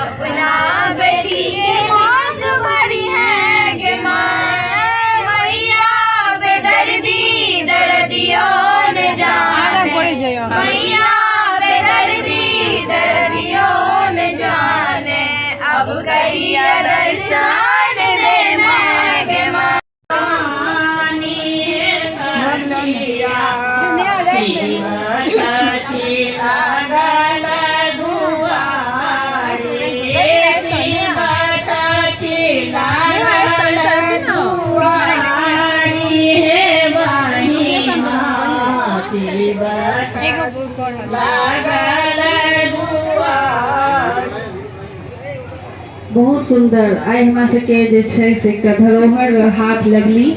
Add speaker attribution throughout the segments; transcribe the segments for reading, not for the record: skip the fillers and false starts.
Speaker 1: अपना बेटी के मांग भरी है गे मैया बेदर्दी दर्दियों न जाने मैया बेदर्दी दर्दियों न जाने अब कहिया दर्शन दे गे
Speaker 2: बहुत सुंदर आई हमरा सबके जे छै से एकटा धरोहर हाथ लगली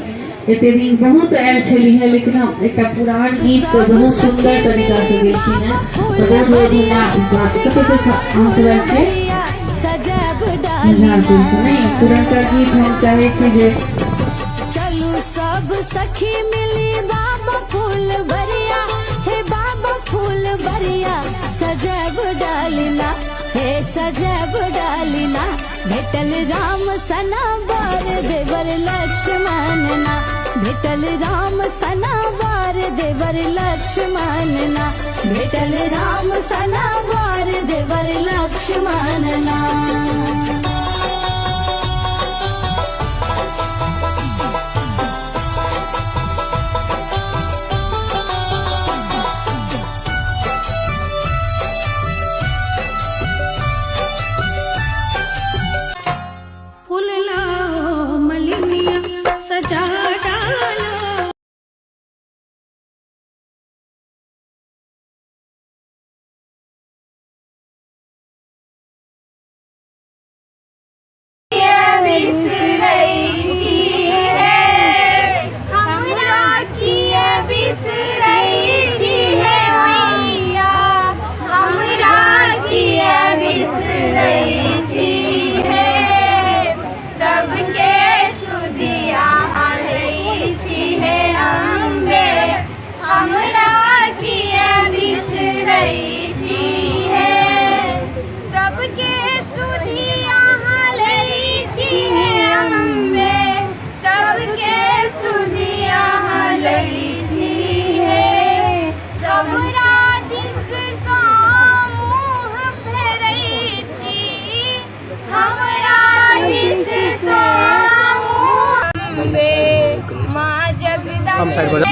Speaker 2: एते दिन बहुत आयल छली है लेकिन हम एकटा पुरान गीत को बहुत सुंदर तरीका से गेलखिन है तो बहुत बहुत कते से हम सब छै नहीं पुराना गीत हम चाहे छी जे
Speaker 3: चलू सब सखी मिली बाबा फूल भरिया हे बाबा फूल भरिया सजब डालना हे सजब डालना भेटल राम सना बार देवर लक्ष्मण ना भेटल राम सना बार देवर लक्ष्मण ना भेटल राम सना बार देवर लक्ष्मण ना
Speaker 1: हम साइड पर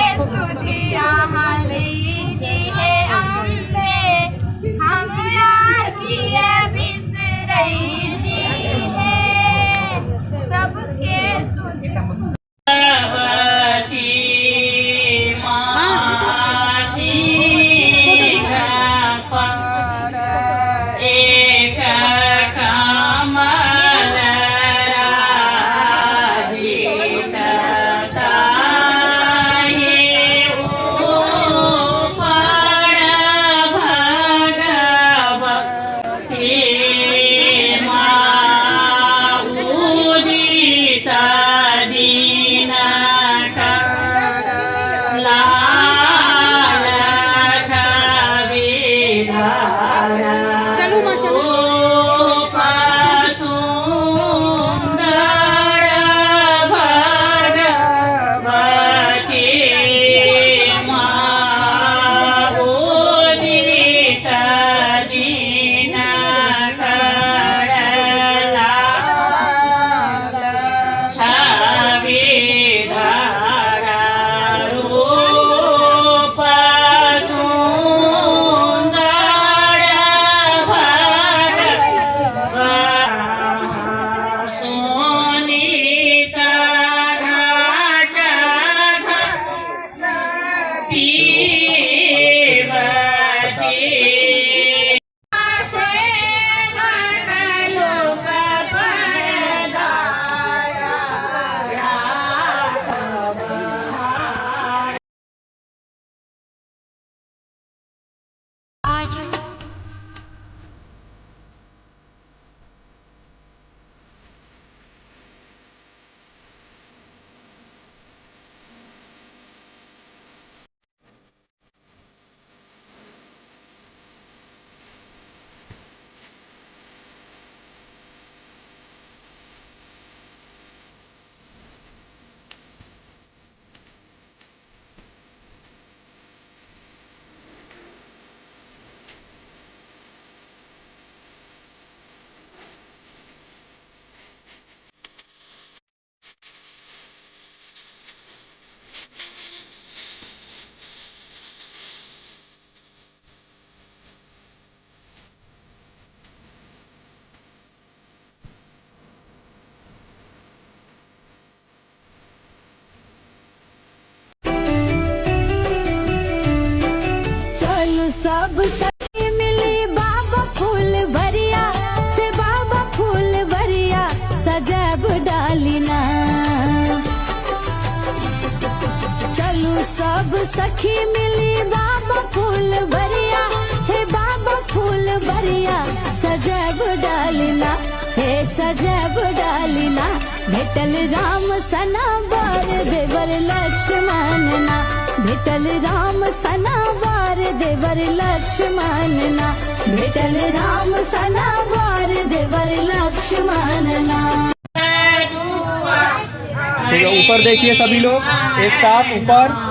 Speaker 3: चलू सब सखी मिली बाबा फूल बरिया, हे बाबा फूल बरिया सजब डालिना, हे सजब डालिना। भेटल राम सना बार देवर लक्ष्मण ना, भेटल राम सना बार देवर लक्ष्मण ना, भेटल राम सना बार देवर लक्ष्मण ना।
Speaker 4: ठीक है, ऊपर देखिए सभी लोग एक साथ ऊपर।